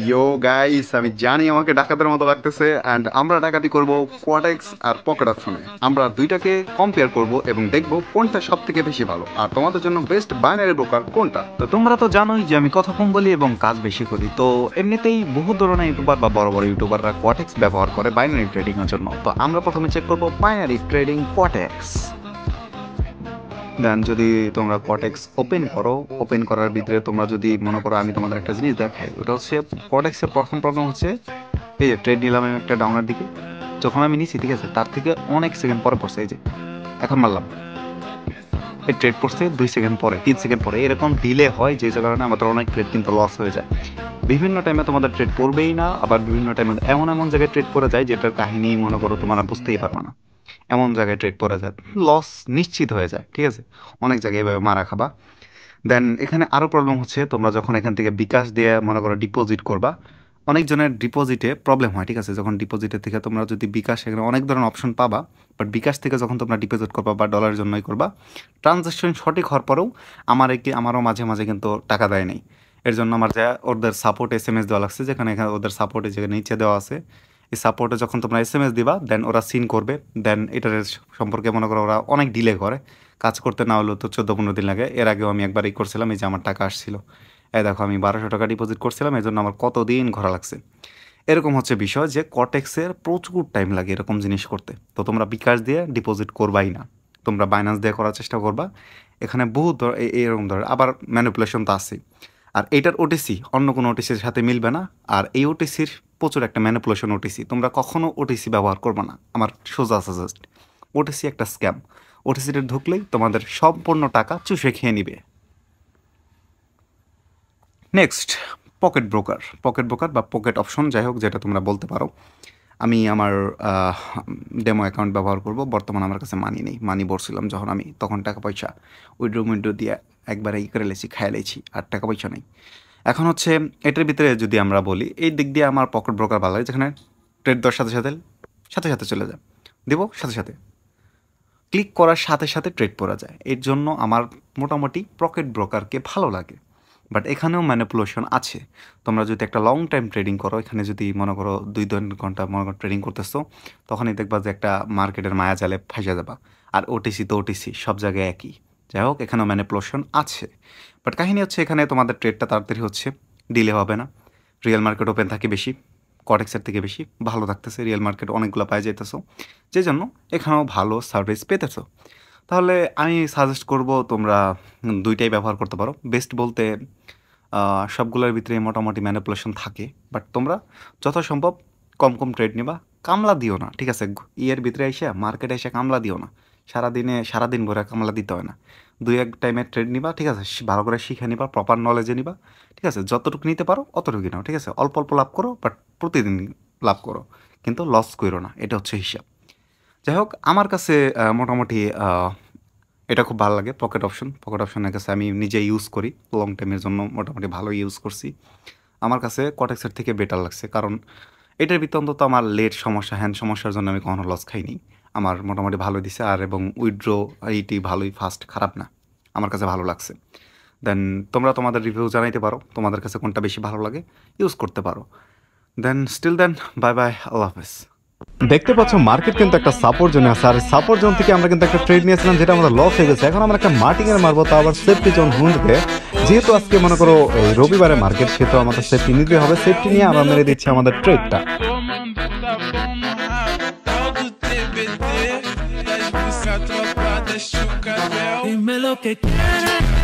ইয়ো guys, আমি জানি আমাকে ডাকাতের মতো লাগতেছে অ্যান্ড আমরা ডাকাতি করব কোয়াটেক্স আর পকেট অপশনে। আমরা দুইটাকে কম্পেয়ার করব এবং দেখব কোনটা সব থেকে বেশি ভালো আর তোমাদের জন্য বেস্ট বাইনারি ব্রোকার কোনটা। তো তোমরা তো জানোই যে আমি কথা কম বলি এবং কাজ বেশি করি। তো এমনিতেই বহু ধরনের ইউটিউবার বা বড় বড় ইউটিউবাররা কোয়াটেক্স ব্যবহার করে বাইনারি ট্রেডিং এর জন্য। তো আমরা প্রথমে চেক করব বাইনারি ট্রেডিং কোয়াটেক্স। দেন যদি তোমরা কোয়াটেক্স ওপেন করো, ওপেন করার ভিতরে তোমরা যদি মনে করো, আমি তোমাদের একটা জিনিস দেখাই। ওটা হচ্ছে কোয়াটেক্সের প্রথম প্রবলেম হচ্ছে এই যে ট্রেড নিলাম আমি একটা ডাউনের দিকে, যখন আমি নিছি ঠিক আছে, তার থেকে অনেক সেকেন্ড পরে পড়ছে। এই যে এখন মারলাম, এই ট্রেড পড়ছে 2 সেকেন্ড পরে, 3 সেকেন্ড পরে, এরকম ডিলে হয় যে কারণে আমাদের অনেক ট্রেড কিন্তু লস হয়ে যায়। বিভিন্ন টাইমে তোমাদের ট্রেড পড়বেই না, আবার বিভিন্ন টাইমে এমন এমন জায়গায় ট্রেড পড়ে যায় যেটার কাহিনী মনে করো তোমরা বুঝতেই পারবে না। এমন জায়গায় ট্রেড পড়ে যায়, লস নিশ্চিত হয়ে যায়। ঠিক আছে, অনেক জায়গায় এভাবে মারা খাবা। দেন এখানে আরও প্রবলেম হচ্ছে, তোমরা যখন এখান থেকে বিকাশ দিয়ে মনে করো ডিপোজিট করবা, অনেকজনের ডিপোজিটে প্রবলেম হয়। ঠিক আছে, যখন ডিপোজিটের থেকে তোমরা যদি বিকাশ, এখানে অনেক ধরনের অপশন পাবা, বাট বিকাশ থেকে যখন তোমরা ডিপোজিট করবা বা ডলারের জন্যই করবা, ট্রানজ্যাকশন সঠিক হওয়ার পরেও আমারও মাঝে মাঝে কিন্তু টাকা দেয় নাই। এর জন্য আমার যা ওদের সাপোর্ট SMS দেওয়া লাগছে, যেখানে এখানে ওদের সাপোর্টে যেখানে নিচে দেওয়া আছে, এই সাপোর্টে যখন তোমরা SMS দিবা, দেন ওরা সিন করবে। দেন এটার সম্পর্কে মনে করো ওরা অনেক ডিলে করে, কাজ করতে না হলেও তো 14-15 দিন লাগে। এর আগেও আমি একবার করছিলাম, এই যে আমার টাকা আসছিল, এই দেখো আমি 1200 টাকা ডিপোজিট করছিলাম, এই জন্য আমার কতদিন ঘোরা লাগছে। এরকম হচ্ছে বিষয় যে কটেক্সের প্রচুর টাইম লাগে এরকম জিনিস করতে। তো তোমরা বিকাশ দিয়ে ডিপোজিট করবাই না, তোমরা বাইন্যান্স দিয়ে করার চেষ্টা করবা। এখানে বহুত এরকম ধরনের আবার ম্যানিপুলেশন তো আছে। আর এইটার ওটিসি অন্য কোনো ওটিসির সাথে মিলবে না। আর এই ওটিসির প্রচুর একটা ম্যানিপুলেশন ওটিসি, তোমরা কখনো ওটিসি ব্যবহার করবে না, আমার সোজা সাজেস্ট। ওটিসি একটা স্ক্যাম, ওটিসিতে ঢুকলেই তোমাদের সম্পূর্ণ টাকা চুষে খেয়ে নিবে। নেক্সট, পকেট ব্রোকার বা পকেট অপশন, যাই হোক যেটা তোমরা বলতে পারো। আমি আমার ডেমো অ্যাকাউন্ট ব্যবহার করব। বর্তমানে আমার কাছে মানি নেই, মানি বলছিলাম যখন আমি, তখন টাকা পয়সা উইড্রো দিয়ে একবারে করে লেছি, খাইয়ে লেছি, আর টাকা পয়সা নেই। এখন হচ্ছে এটার ভিতরে যদি আমরা বলি, এই দিক দিয়ে আমার পকেট ব্রোকার ভালো লাগে, যেখানে ট্রেড দেওয়ার সাথে সাথে সাথে সাথে চলে যায়, দেব সাথে সাথে ক্লিক করার সাথে সাথে ট্রেড পড়া যায়। এর জন্য আমার মোটামুটি পকেট ব্রোকারকে ভালো লাগে। বাট এখানেও ম্যানিপুলেশন আছে। তোমরা যদি একটা লং টাইম ট্রেডিং করো, এখানে যদি মনে করো 2-3 ঘন্টা মনে করো ট্রেডিং করতেছো, তখনই দেখবা যে একটা মার্কেটের মায়া জালে ফাঁসে যাবা। আর ওটিসি তো ওটিসি, সব জায়গায় একই। যাই হোক, এখানেও ম্যানিপুলেশন আছে। বাট কাহিনী হচ্ছে এখানে তোমাদের ট্রেডটা তাড়াতাড়ি হচ্ছে, ডিলে হবে না। রিয়েল মার্কেট ওপেন থাকে বেশি, কটেক্সের থেকে বেশি ভালো থাকতেছে, রিয়েল মার্কেট অনেকগুলো পাই যেতেছো, যে জন্য এখানেও ভালো সার্ভিস পেতেছো। তাহলে আমি সাজেস্ট করব তোমরা দুইটাই ব্যবহার করতে পারো। বেস্ট বলতে সবগুলোর ভিতরে মোটামুটি ম্যানিপুলেশন থাকে, বাট তোমরা যথাসম্ভব কম কম ট্রেড নিবা, কামলা দিও না। ঠিক আছে, ইয়ের ভিতরে এসে মার্কেটে এসে কামলা দিও না। সারাদিন ভরে কামলা দিতে হয় না। 2-1 টাইমের ট্রেড নিবা, ঠিক আছে, ভালো করে শিখে নিবা, প্রপার নলেজে নিবা। ঠিক আছে, যতটুকু নিতে পারো অতটুকু নাও। ঠিক আছে, অল্প অল্প লাভ করো, বাট প্রতিদিন লাভ করো, কিন্তু লস করো না। এটা হচ্ছে হিসাব। যাই হোক, আমার কাছে মোটামুটি এটা খুব ভালো লাগে। পকেট অপশনের কাছে আমি নিজে ইউজ করি, লং টাইমের জন্য মোটামুটি ভালো ইউজ করছি। আমার কাছে কটেক্সের থেকে বেটার লাগছে, কারণ এটার ভিতরে অন্তত আমার লেট সমস্যা, হ্যান্ড সমস্যার জন্য আমি কখনো লস খাইনি। আমার মোটামুটি ভালো দিছে, আর এবং উইথড্রো এইটি ভালোই ফাস্ট, খারাপ না, আমার কাছে ভালো লাগছে। দেন তোমরা তোমাদের রিভিউ জানাইতে পারো, তোমাদের কাছে কোনটা বেশি ভালো লাগে, ইউজ করতে পারো। দেন বাই বাই, আল্লাহ হাফেজ। দেখতে পাচ্ছ মার্কেট কিন্তু একটা সাপোর্ট জোনে আছে, আর সাপোর্ট জোন থেকে আমরা কিন্তু একটা ট্রেড নিয়েছিলাম যেটা আমাদের লস হয়ে গেছে। এখন আমরা একটা মার্টিং এর মারবো, তো আবার সেফটি জোন হুন্ডবে। যেহেতু আজকে মনে করো এই রবিবারে মার্কেট, সেহেতু আমাদের সেফটি নিতে হবে। সেফটি নিয়ে আমরা মেরে দিচ্ছি আমাদের ট্রেডটা। Dime lo que quieres.